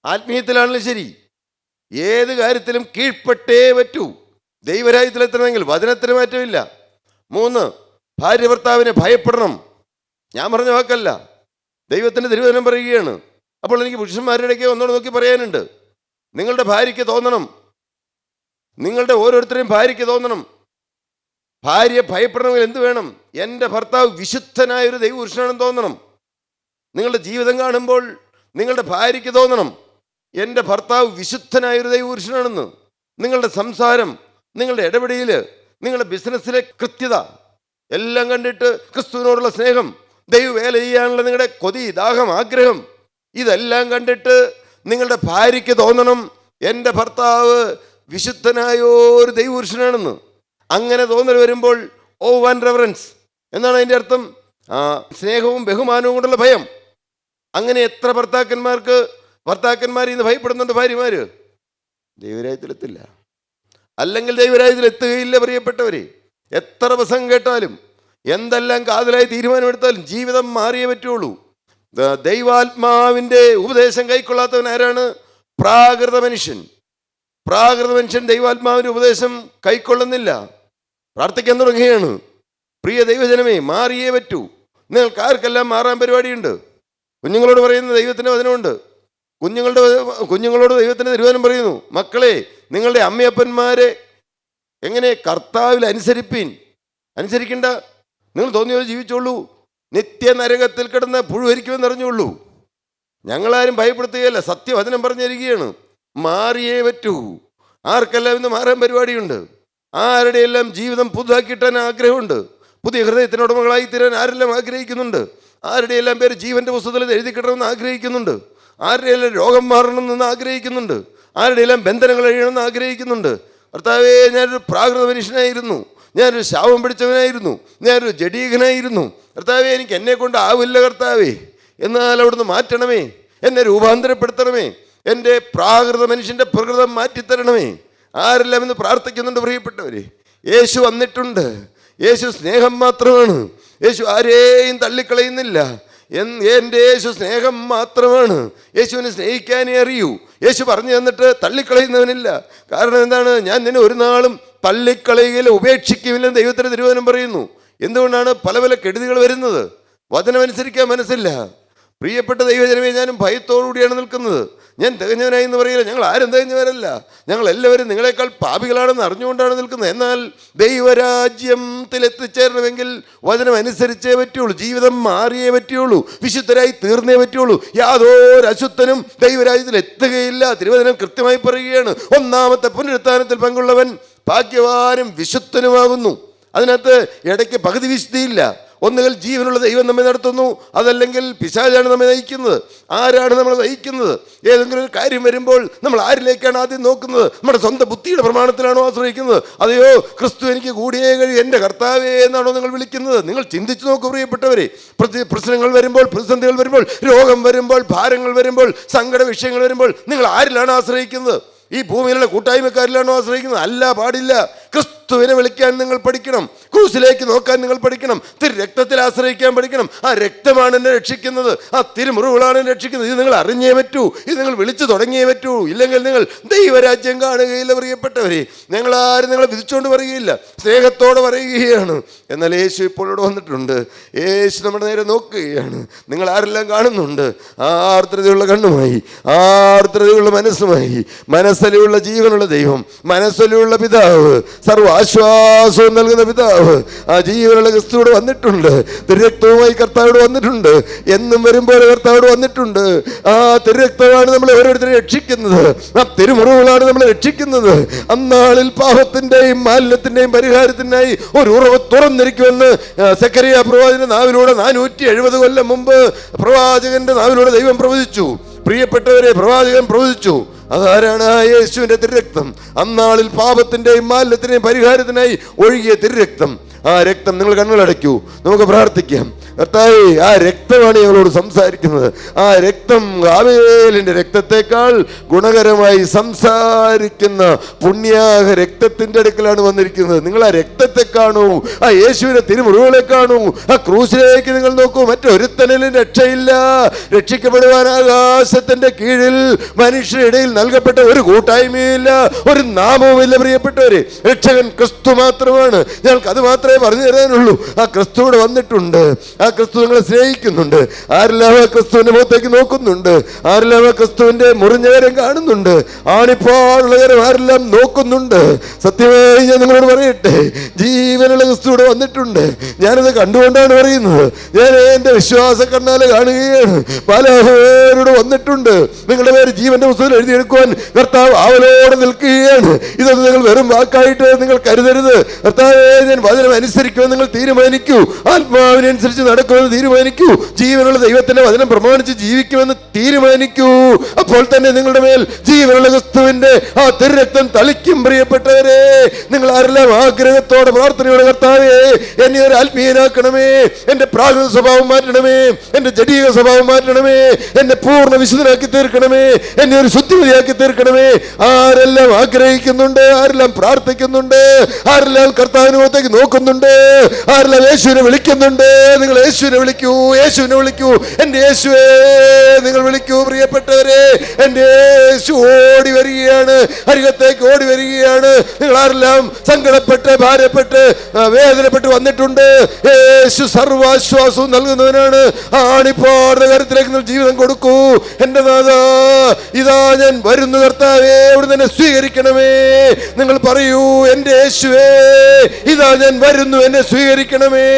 ആത്മീയത്തിലാണല്ലോ ശരി, ഏത് കാര്യത്തിലും കീഴ്പ്പെട്ടേ പറ്റൂ. ദൈവരാജ്യത്തിലെത്തണമെങ്കിൽ വചനത്തിന് മാറ്റമില്ല. 3, ഭാര്യ ഭർത്താവിനെ ഭയപ്പെടണം. ഞാൻ പറഞ്ഞ വാക്കല്ല, ദൈവത്തിൻ്റെ തിരുവചനം പറയുകയാണ്. അപ്പോൾ എനിക്ക് പുരുഷന്മാരുടെ ഇടയ്ക്ക് ഒന്നോട് നോക്കി പറയാനുണ്ട്, നിങ്ങളുടെ ഭാര്യയ്ക്ക് തോന്നണം, നിങ്ങളുടെ ഓരോരുത്തരെയും ഭാര്യയ്ക്ക് തോന്നണം, ഭാര്യ ഭയപ്പെടണമെങ്കിൽ എന്ത് വേണം? എൻ്റെ ഭർത്താവ് വിശുദ്ധനായ ഒരു ദൈവപുരുഷനാണെന്ന് തോന്നണം. നിങ്ങളുടെ ജീവിതം കാണുമ്പോൾ നിങ്ങളുടെ ഭാര്യയ്ക്ക് തോന്നണം, എൻ്റെ ഭർത്താവ് വിശുദ്ധനായ ഒരു ദൈവപുരുഷനാണെന്ന്. നിങ്ങളുടെ സംസാരം, നിങ്ങളുടെ ഇടപെടൽ, നിങ്ങളുടെ ബിസിനസ്സിലെ കൃത്യത എല്ലാം കണ്ടിട്ട് ക്രിസ്തുവിനോടുള്ള സ്നേഹം, ദൈവവേല ചെയ്യാനുള്ള നിങ്ങളുടെ കൊതി, ദാഹം, ആഗ്രഹം, ഇതെല്ലാം കണ്ടിട്ട് നിങ്ങളുടെ ഭാര്യയ്ക്ക് തോന്നണം, എൻ്റെ ഭർത്താവ് വിശുദ്ധനായ ഒരു ദൈവപുരുഷനാണെന്ന്. അങ്ങനെ തോന്നൽ വരുമ്പോൾ ആൻഡ് റെവറൻസ് എന്നാണ് അതിൻ്റെ അർത്ഥം. സ്നേഹവും ബഹുമാനവും കൊണ്ടുള്ള ഭയം. അങ്ങനെ എത്ര ഭർത്താക്കന്മാർ ഇന്ന് ഭയപ്പെടുന്നുണ്ട് ഭാര്യമാര്? ദൈവരാജ്യത്തിലെത്തില്ല, അല്ലെങ്കിൽ ദൈവരാജ്യത്തിലെത്തുകയില്ല പ്രിയപ്പെട്ടവരെ. എത്ര പ്രസംഗം കേട്ടാലും എന്തെല്ലാം കാതലായി തീരുമാനമെടുത്താലും ജീവിതം മാറിയേ പറ്റുള്ളൂ. ദൈവാത്മാവിൻ്റെ ഉപദേശം കൈക്കൊള്ളാത്തവൻ ആരാണ്? പ്രാകൃത മനുഷ്യൻ. പ്രാകൃത മനുഷ്യൻ ദൈവാത്മാവിൻ്റെ ഉപദേശം കൈക്കൊള്ളുന്നില്ല. പ്രാർത്ഥിക്കാൻ തുടങ്ങുകയാണ്. പ്രിയ ദൈവജനമേ, മാറിയേ പറ്റൂ. നിങ്ങൾക്ക് ആർക്കെല്ലാം മാറാൻ പരിപാടിയുണ്ട്. കുഞ്ഞുങ്ങളോട് പറയുന്ന ദൈവത്തിൻ്റെ വചനമുണ്ട്. കുഞ്ഞുങ്ങളോട് ദൈവത്തിൻ്റെ തിരുവചനം പറയുന്നു, മക്കളെ, നിങ്ങളുടെ അമ്മയപ്പന്മാരെ എങ്ങനെ കർത്താവിൽ അനുസരിക്കണ്ട. നിങ്ങൾ തോന്നിയോ ജീവിച്ചോളൂ, നിത്യ നരകത്തിൽ കിടന്ന് പുഴുവരിക്കുമെന്ന് അറിഞ്ഞുള്ളൂ. ഞങ്ങളാരും ഭയപ്പെടുത്തുകയല്ല, സത്യവചനം പറഞ്ഞിരിക്കുകയാണ്. മാറിയേ പറ്റൂ. ആർക്കെല്ലാം ഇന്ന് മാറാൻ പരിപാടിയുണ്ട്. ആരുടെയെല്ലാം ജീവിതം പുതുതാക്കിയിട്ടാൻ ആഗ്രഹമുണ്ട്. പുതിയ ഹൃദയത്തിനുടമകളായി തീരാൻ ആരെല്ലാം ആഗ്രഹിക്കുന്നുണ്ട്. ആരുടെയെല്ലാം പേര് ജീവൻ്റെ പുസ്തകത്തിൽ എഴുതി കിട്ടണമെന്ന് ആഗ്രഹിക്കുന്നുണ്ട്. ആരുടെയെല്ലാം രോഗം മാറണമെന്ന് ആഗ്രഹിക്കുന്നുണ്ട്. ആരുടെയെല്ലാം ബന്ധനങ്ങൾ കഴിയണമെന്ന് ആഗ്രഹിക്കുന്നുണ്ട്. കർത്താവേ, ഞാനൊരു പ്രാകൃത മനുഷ്യനായിരുന്നു, ഞാനൊരു ശാപം പിടിച്ചവനായിരുന്നു, ഞാനൊരു ജഡീകനായിരുന്നു. കർത്താവേ, എനിക്ക് എന്നെ കൊണ്ട് ആവില്ല കർത്താവേ, എന്നാൽ അവിടുന്ന് മാറ്റണമേ, എന്നെ രൂപാന്തരപ്പെടുത്തണമേ, എൻ്റെ പ്രാകൃത മനുഷ്യൻ്റെ പ്രകൃതം മാറ്റിത്തരണമേ. ആരെല്ലാം ഇന്ന് പ്രാർത്ഥിക്കുന്നുണ്ട് പ്രിയപ്പെട്ടവരെ. യേശു വന്നിട്ടുണ്ട്. യേശു സ്നേഹം മാത്രമാണ്. യേശു ആരെയും തള്ളിക്കളയുന്നില്ല. എൻ്റെ യേശു സ്നേഹം മാത്രമാണ്. യേശുവിനെ സ്നേഹിക്കാനേ അറിയൂ. യേശു പറഞ്ഞു തന്നിട്ട് തള്ളിക്കളയുന്നവനില്ല. കാരണം എന്താണ്? ഞാൻ നിന്നെ ഒരു നാളും തള്ളിക്കളയുകയില്ല, ഉപേക്ഷിക്കുകയില്ലെന്ന് ദൈവത്തിൻ്റെ തിരുവചനം പറയുന്നു. എന്തുകൊണ്ടാണ് പല പല കെടുതികൾ വരുന്നത്? വചനമനുസരിക്കാൻ മനസ്സില്ല. പ്രിയപ്പെട്ട ദൈവജനമേ, ഞാനും ഭയത്തോടുകൂടിയാണ് നിൽക്കുന്നത്. ഞാൻ തികഞ്ഞവനായി എന്ന് പറയില്ല. ഞങ്ങൾ ആരും തികഞ്ഞവരല്ല. ഞങ്ങൾ എല്ലാവരും നിങ്ങളെക്കാൾ പാപികളാണെന്ന് അറിഞ്ഞുകൊണ്ടാണ് നിൽക്കുന്നത്. എന്നാൽ ദൈവരാജ്യത്തിൽ എത്തിച്ചേരണമെങ്കിൽ വചനം അനുസരിച്ചേ പറ്റുള്ളൂ. ജീവിതം മാറിയേ പറ്റുള്ളൂ. വിശുദ്ധരായി തീർന്നേ പറ്റുള്ളൂ. യാതൊരു അശുദ്ധനും ദൈവരാജ്യത്തിൽ എത്തുകയില്ല. തിരുവചനം കൃത്യമായി പറയുകയാണ്, ഒന്നാമത്തെ പുനരുത്ഥാനത്തിൽ പങ്കുള്ളവൻ ഭാഗ്യവാനും വിശുദ്ധനുമാകുന്നു. അതിനകത്ത് ഇടയ്ക്ക് പകുതി വിശുദ്ധിയില്ല. ഒന്നുകിൽ ജീവനുള്ള ദൈവം നമ്മെ നടത്തുന്നു, അതല്ലെങ്കിൽ പിശാചാണ് നമ്മെ നയിക്കുന്നത്. ആരാണ് നമ്മളെ നയിക്കുന്നത്? ഏതെങ്കിലും ഒരു കാര്യം വരുമ്പോൾ നമ്മൾ ആരിലേക്കാണ് ആദ്യം നോക്കുന്നത്? നമ്മുടെ സ്വന്തം ബുദ്ധിയുടെ പ്രമാണത്തിലാണോ ആശ്രയിക്കുന്നത്? അതെയോ ക്രിസ്തു എനിക്ക് കൂടിയേ കഴിയും, എൻ്റെ കർത്താവേ എന്നാണോ നിങ്ങൾ വിളിക്കുന്നത്? നിങ്ങൾ ചിന്തിച്ചു നോക്കൂ പ്രിയപ്പെട്ടവരെ. പ്രശ്നങ്ങൾ വരുമ്പോൾ, പ്രതിസന്ധികൾ വരുമ്പോൾ, രോഗം വരുമ്പോൾ, ഭാരങ്ങൾ വരുമ്പോൾ, സങ്കട വിഷയങ്ങൾ വരുമ്പോൾ നിങ്ങൾ ആരിലാണ് ആശ്രയിക്കുന്നത്? ഈ ഭൂമിയിലുള്ള കൂട്ടായ്മക്കാരിലാണോ ആശ്രയിക്കുന്നത്? അല്ല, പാടില്ല. ക്രിസ്തുവിനെ വിളിക്കാൻ നിങ്ങൾ പഠിക്കണം. ക്രൂസിലേക്ക് നോക്കാൻ നിങ്ങൾ പഠിക്കണം. രക്തത്തിൽ ആശ്രയിക്കാൻ പഠിക്കണം. ആ രക്തമാണ് എന്നെ രക്ഷിക്കുന്നത്, ആ തിരുമുറിവുകളാണ് എന്നെ രക്ഷിക്കുന്നത്. ഇത് നിങ്ങൾ അറിഞ്ഞേ പറ്റൂ. ഇത് നിങ്ങൾ വിളിച്ചു തുടങ്ങിയേ പറ്റൂ. ഇല്ലെങ്കിൽ നിങ്ങൾ ദൈവരാജ്യം കാണുകയില്ല പ്രിയപ്പെട്ടവരെ. ഞങ്ങളാരും നിങ്ങളെ വിധിച്ചുകൊണ്ട് പറയുകയില്ല, സ്നേഹത്തോടെ പറയുകയാണ്. എന്നാൽ യേശു ഇപ്പോൾ ഇവിടെ വന്നിട്ടുണ്ട്. യേശു നമ്മുടെ നേരെ നോക്കുകയാണ്. നിങ്ങൾ ആരെല്ലാം കാണുന്നുണ്ട്? ആർദ്രതയുള്ള കണ്ണുമായി, ആർദ്രതയുള്ള മനസ്സുമായി, മനസ്സലിയുള്ള ജീവനുള്ള ദൈവം, മനസ്സലിയുള്ള പിതാവ്, സർവ്വ ആശ്വാസവും നൽകുന്ന പിതാവ്, ആ ജീവനുള്ള ക്രിസ്തുവോട് വന്നിട്ടുണ്ട്. തിരുരക്തവുമായി കർത്താവോട് വന്നിട്ടുണ്ട്. എന്നും വരുമ്പോൾ കർത്താവോട് വന്നിട്ടുണ്ട്. ആ തിരുരക്തമാണ് നമ്മളെ ഓരോരുത്തരെയും രക്ഷിക്കുന്നത്. ആ തിരുമുറിവുകളാണ് നമ്മളെ രക്ഷിക്കുന്നത്. അന്നാളിൽ പാപത്തിൻ്റെയും മാലിന്യത്തിൻ്റെയും പരിഹാരത്തിനായി ഒരു ഉറവ് തുറന്നിരിക്കുമെന്ന് സെക്കറിയ പ്രവാചകന്റെ നാവിലൂടെ 470 കൊല്ലം മുമ്പ് പ്രവാചകന്റെ നാവിലൂടെ ദൈവം പ്രവചിച്ചു. പ്രിയപ്പെട്ടവരെ, പ്രവാചകൻ പ്രവചിച്ചു. അതാരാണ്? ആ യേശുവിൻ്റെ തിരുരക്തം. അന്നാളിൽ പാപത്തിൻ്റെയും മാലിന്യത്തിൻ്റെയും പരിഹാരത്തിനായി ഒഴുകിയ തിരുരക്തം. ആ രക്തം, നിങ്ങൾ കണ്ണുകളടയ്ക്കൂ, നമുക്ക് പ്രാർത്ഥിക്കാം. കർത്താവേ, ആ രക്തമാണ് ഞങ്ങളോട് സംസാരിക്കുന്നത്. ആ രക്തം ആബേലിൻ്റെ രക്തത്തെക്കാൾ ഗുണകരമായി സംസാരിക്കുന്ന പുണ്യാഹ രക്തത്തിൻ്റെ അടുക്കലാണ് വന്നിരിക്കുന്നത്. നിങ്ങൾ ആ രക്തത്തെ കാണൂ, ആ യേശുവിൻ്റെ തിരുമുറിവുകളെ കാണൂ, ആ ക്രൂശിലേക്ക് നിങ്ങൾ നോക്കൂ. മറ്റൊരുത്തനിലും രക്ഷയില്ല. രക്ഷിക്കപ്പെടുവാൻ ആകാശത്തിൻ്റെ കീഴിൽ മനുഷ്യരിടയിൽ നൽകപ്പെട്ട ഒരു കൂട്ടായ്മയില്ല, ഒരു നാമവുമില്ല പ്രിയപ്പെട്ടവരെ. രക്ഷകൻ ക്രിസ്തു മാത്രമാണ്. ഞങ്ങൾക്ക് അത് മാത്രമേ പറഞ്ഞു തരാനുള്ളൂ. ആ ക്രിസ്തുവിടെ വന്നിട്ടുണ്ട്. ആ ആ ക്രിസ്തു നിങ്ങളെ സ്നേഹിക്കുന്നുണ്ട്? ആരെല്ലാം ആ ക്രിസ്തുവിന്റെ മുഖത്തേക്ക് നോക്കുന്നുണ്ട്? ആരെല്ലാം ആ ക്രിസ്തുവിന്റെ മുറിഞ്ഞകരം കാണുന്നുണ്ട്? ആണിപ്പാടുള്ള കരം ആരെല്ലാം നോക്കുന്നുണ്ട്? സത്യമായി ഞാൻ നിങ്ങളോട് പറയട്ടെ, ജീവനുള്ള ക്രിസ്തു ഇവിടെ വന്നിട്ടുണ്ട്. ഞാനത് കണ്ടുകൊണ്ടാണ് പറയുന്നത്. ഞാൻ എന്റെ വിശ്വാസ കണ്ണാലെ കാണുകയാണ്. പലരോട് വന്നിട്ടുണ്ട്. നിങ്ങളുടെ പേര് ജീവന്റെ പുസ്തകത്തിൽ എഴുതിയെടുക്കുവാൻ കർത്താവ് ആവലോടെ നിൽക്കുകയാണ്. ഇതൊന്നും നിങ്ങൾ വെറും വാക്കായിട്ട് നിങ്ങൾ കരുതരുത്. കർത്താവേ, ഞാൻ വചനം അനുസരിക്കുമെന്ന് നിങ്ങൾ തീരുമാനിക്കൂ. ആത്മാവിനനുസരിച്ച് നടക്കുമെന്ന് തീരുമാനിക്കൂ. ജീവനുള്ള ദൈവത്തിന്റെ വചനം പ്രമാണിച്ച് ജീവിക്കുമെന്ന് തീരുമാനിക്കൂ. അപ്പോൾ തന്നെ നിങ്ങളുടെ മേൽ ജീവനുള്ള ക്രിസ്തുവിന്റെ ആ തിരുരക്തം തളിക്കും. പ്രിയപ്പെട്ടവരെ, നിങ്ങൾ ആരെല്ലാം ആഗ്രഹത്തോടെ പ്രാർത്ഥനയോടെ, കർത്താവേ, എന്നെ ഒരു ആത്മീയനാക്കണമേ, എന്റെ പ്രാകൃത സ്വഭാവം മാറ്റണമേ, എന്റെ ജഡീക സ്വഭാവം മാറ്റണമേ, എന്നെ പൂർണ്ണ വിശുദ്ധനാക്കി തീർക്കണമേ, എന്നെ ഒരു ശുദ്ധിമതിയാക്കി തീർക്കണമേ. ആരെല്ലാം ആഗ്രഹിക്കുന്നുണ്ട്, ആരെല്ലാം പ്രാർത്ഥിക്കുന്നുണ്ട്, ആരെല്ലാം കർത്താവിനുമത്തേക്ക് നോക്കുന്നുണ്ട്, ആരെല്ലാം യേശുവിനെ വിളിക്കുന്നുണ്ട്. നിങ്ങൾ യേശുവിനെ വിളിക്കൂ, യേശുവിനെ വിളിക്കൂ. എന്റെ യേശുവേ നിങ്ങൾ വിളിക്കൂ. പ്രിയപ്പെട്ടവരെ, എന്റെ യേശു ഓടി വരികയാണ്, അരികത്തേക്ക് ഓടി വരികയാണ്. നിങ്ങൾ ആരെല്ലാം സങ്കടപ്പെട്ട് ഭാരപ്പെട്ട് വേദനപ്പെട്ട് വന്നിട്ടുണ്ട്, യേശു സർവാശ്വാസവും നൽകുന്നവനാണ്. ആണിപ്പാടുന്ന കാര്യത്തിലേക്ക് നിങ്ങൾ ജീവിതം കൊടുക്കൂ. എന്റെ നാഥാ, ഇതാ ഞാൻ വരുന്നു കർത്താവേ, അവിടെ തന്നെ സ്വീകരിക്കണമേ. നിങ്ങൾ പറയൂ, എന്റെ യേശുവേ, ഇതാ ഞാൻ വരുന്നു, എന്നെ സ്വീകരിക്കണമേ.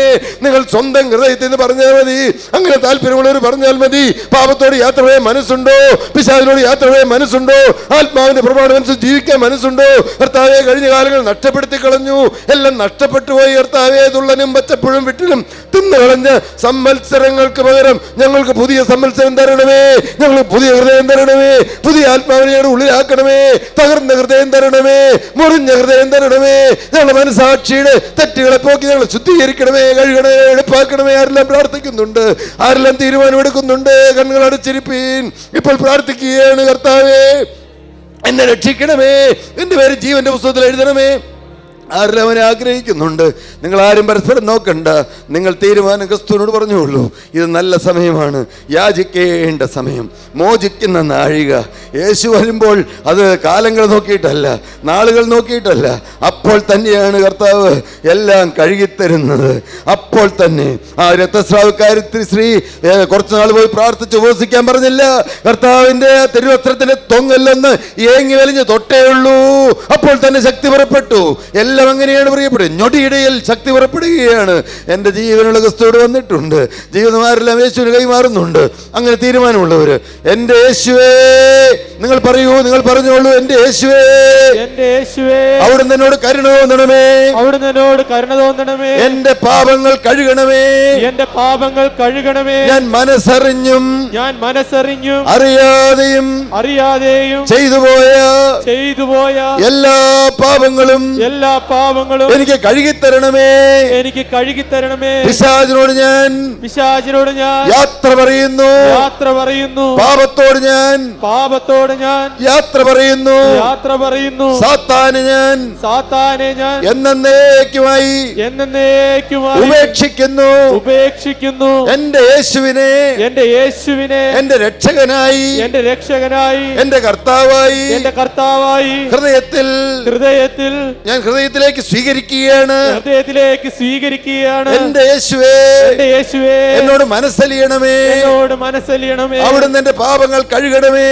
നിങ്ങൾ സ്വന്തം ഹൃദയത്തിൽ നിന്ന് പറഞ്ഞാൽ മതി. അങ്ങനെ താല്പര്യമുള്ളവർ പറഞ്ഞാൽ മതി. പാപത്തോട് യാത്ര ചെയ്യാൻ മനസ്സുണ്ടോ? പിശാചിനോട് യാത്ര ചെയ്യാൻ മനസ്സുണ്ടോ? ആത്മാവിന്റെ പ്രമാണം അനുസരിച്ച് ജീവിക്കാൻ മനസ്സുണ്ടോ? കർത്താവേ, കഴിഞ്ഞ കാലങ്ങൾ നഷ്ടപ്പെടുത്തി കളഞ്ഞു, എല്ലാം നഷ്ടപ്പെട്ടു പോയി. കർത്താവേ, തുള്ളനും പച്ചപ്പുഴും വിട്ടിലും തിന്നു കളഞ്ഞ സംവത്സരങ്ങൾക്ക് പകരം ഞങ്ങൾക്ക് പുതിയ സംവത്സരം തരണമേ. ഞങ്ങൾക്ക് പുതിയ ഹൃദയം തരണമേ, പുതിയ ആത്മാവിനെ ഉള്ളിലാക്കണമേ, തകർന്ന ഹൃദയം തരണമേ, മുറിഞ്ഞ ഹൃദയം തരണമേ. ഞങ്ങളുടെ മനസാക്ഷിയുടെ തെറ്റുകളെ പോക്കി ഞങ്ങൾ ശുദ്ധീകരിക്കണമേ, കഴുകണമേ, എളുപ്പാക്കണമേ. ആരെല്ലാം പ്രാർത്ഥിക്കുന്നുണ്ട്, ആരെല്ലാം തീരുമാനം എടുക്കുന്നുണ്ട്? കണ്ണുകൾ അടച്ചിരിപ്പീൻ. ഇപ്പോൾ പ്രാർത്ഥിക്കുകയാണ്, കർത്താവേ, എന്നെ രക്ഷിക്കണമേ, എന്റെ പേര് ജീവന്റെ പുസ്തകത്തിൽ എഴുതണമേ. ആരെല്ലാം അവനെ ആഗ്രഹിക്കുന്നുണ്ട്. നിങ്ങൾ ആരും പരസ്പരം നോക്കണ്ട. നിങ്ങൾ തീരുമാനം ക്രിസ്തുവിനോട് പറഞ്ഞോളൂ. ഇത് നല്ല സമയമാണ്, യാചിക്കേണ്ട സമയം, മോചിക്കുന്ന നാഴിക. യേശു വരുമ്പോൾ അത് കാലങ്ങൾ നോക്കിയിട്ടല്ല, നാളുകൾ നോക്കിയിട്ടല്ല, അപ്പോൾ തന്നെയാണ് കർത്താവ് എല്ലാം കഴുകിത്തരുന്നത്. അപ്പോൾ തന്നെ ആ രക്തസ്രാവക്കാരി സ്ത്രീ കുറച്ചു നാൾ പോയി പ്രാർത്ഥിച്ച് ഉപവസിക്കാൻ പറഞ്ഞില്ല. കർത്താവിന്റെ തിരുവസ്ത്രത്തിന്റെ തൊങ്ങല്ലെന്ന് ഏങ്ങി വലിഞ്ഞ് തൊട്ടേ ഉള്ളൂ. അപ്പോൾ തന്നെ ശക്തി പുറപ്പെട്ടു. എല്ലാം അങ്ങനെയാണ് പ്രിയപ്പെടുന്നത്. ഞൊടിയിടയിൽ ശക്തി പുറപ്പെടുകയാണ്. എൻ്റെ ജീവനുള്ള ക്രിസ്തുവോട് വന്നിട്ടുണ്ട്. ജീവിതമാരെല്ലാം യേശുവിന് കൈമാറുന്നുണ്ട്. അങ്ങനെ തീരുമാനമുള്ളവര്, എൻ്റെ യേശുവേ നിങ്ങൾ പറയൂ, നിങ്ങൾ പറഞ്ഞോളൂ, എൻ്റെ യേശുവേ, എന്റെ യേശുവേ, അവിടുന്ന് എന്നോട് കരുണ തോന്നണമേ, അവിടുന്ന് എന്നോട് കരുണ തോന്നണമേ, എന്റെ പാപങ്ങൾ കഴുകണമേ, എന്റെ പാപങ്ങൾ കഴുകണമേ. ഞാൻ മനസ്സറിഞ്ഞും അറിയാതെയും ചെയ്തു പോയ എല്ലാ പാപങ്ങളും എനിക്ക് കഴുകിത്തരണമേ. പിശാചിനോട് ഞാൻ യാത്ര പറയുന്നു. പാപത്തോട് ഞാൻ യാത്ര പറയുന്നു. സാത്താനെ ഞാൻ എന്നേക്കുമായി ഉപേക്ഷിക്കുന്നു. എന്റെ യേശുവിനെ എന്റെ രക്ഷകനായി എന്റെ കർത്താവായി ഹൃദയത്തിൽ ഞാൻ ഹൃദയത്തിലേക്ക് സ്വീകരിക്കുകയാണ്. എന്റെ യേശുവേ എന്നോട് മനസ്സലിയണമേ. അവിടുന്ന് എന്റെ പാപങ്ങൾ കഴുകണമേ.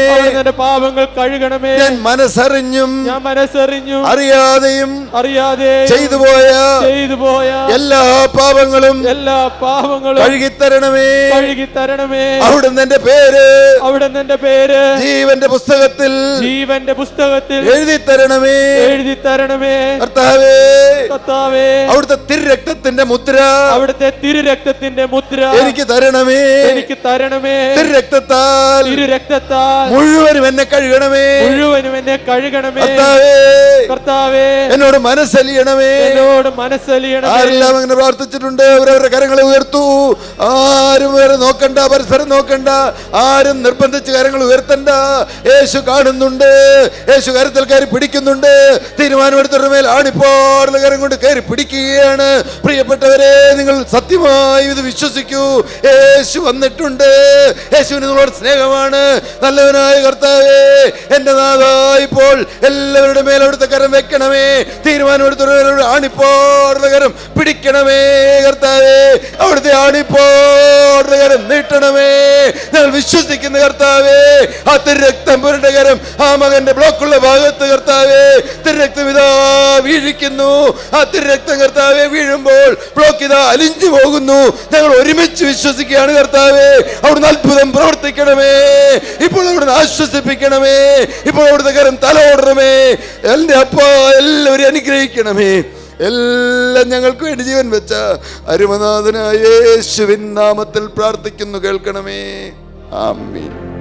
ഞാൻ മനസ്സറിഞ്ഞും അറിയാതെയും ചെയ്തു പോയ എല്ലാ പാപങ്ങളും കഴുകിത്തരണമേ. അവിടുന്ന് എന്റെ പേര് ജീവന്റെ പുസ്തകത്തിൽ എഴുതിത്തരണമേ. കർത്താവേ, അവിടുത്തെ തിരുരക്തത്തിന്റെ മുദ്ര എനിക്ക് തരണമേ. തിരുരക്തത്താൽ മുഴുവനും എന്നെ കഴുകണമേ. കർത്താവേ, എന്നോട് മനസ്സലിയണമേ. ആരെല്ലാം അങ്ങനെ പ്രാർത്ഥിച്ചിട്ടുണ്ട്, അവരവരുടെ കരങ്ങളെ ഉയർത്തു. ആരും വേറെ നോക്കണ്ട, പരസ്പരം നോക്കണ്ട, ആരും നിർബന്ധിച്ച് കരങ്ങൾ ഉയർത്തണ്ട. യേശു കാണുന്നുണ്ട്, യേശു കരത്തിൽ കയറി പിടിക്കുന്നുണ്ട്. തീരുമാനമെടുത്തവരുടെ മേൽ ആണിപ്പാടുള്ള കരം കൊണ്ട് കയറി പിടിക്കുകയാണ്. പ്രിയപ്പെട്ടവരെ, നിങ്ങൾ സത്യമായി ഇത് വിശ്വസിക്കൂ. യേശു വന്നിട്ടുണ്ട്. യേശുവിന് നിങ്ങളോട് സ്നേഹമാണ്. നല്ലവനായ കർത്താവേ, എന്റെ നാഥാ, ഇപ്പോൾ എല്ലാവരുടെ മേൽ അവിടുത്തെ കരം കരം വെക്കണമേ. തീരുമാനമെടുത്തവരുടെ ആണിപ്പോടുള്ള കരം പിടിക്കണമേ കർത്താവേ. അവിടുത്തെ ആണിപ്പോടുള്ള കരം നീട്ടണമേ. ഞങ്ങൾ വിശ്വസിക്കുന്ന കർത്താവേ, ആ തിരുരക്തം പുരണ്ട കരം ആ മകന്റെ ബ്ലോക്കുള്ള ഭാഗത്ത് കർത്താവേ തിരുരക്തം ഇതാ വീഴിക്കുന്നു. ആ തിരുരക്തം കർത്താവെ വീഴുമ്പോൾ ബ്ലോക്ക് ഇതാ അലിഞ്ഞു പോകുന്നു. ഞങ്ങൾ ഒരുമിച്ച് വിശ്വസിക്കുകയാണ് കർത്താവേ. അവിടുന്ന് അത്ഭുതം പ്രവർത്തിക്കണമേ. ഇപ്പോൾ അവിടുന്ന് ആശ്വസിപ്പിക്കണമേ. ഇപ്പോൾ അവിടുത്തെ കരം തലോടണമേ. എന്റെ അപ്പ എല്ലാവരും അനുഗ്രഹിക്കണമേ. എല്ലാം ഞങ്ങൾക്ക് വേണ്ടി ജീവൻ വെച്ച അരുമനാഥനായ യേശുവിൻ നാമത്തിൽ പ്രാർത്ഥിക്കുന്നു, കേൾക്കണമേ. ആമീൻ.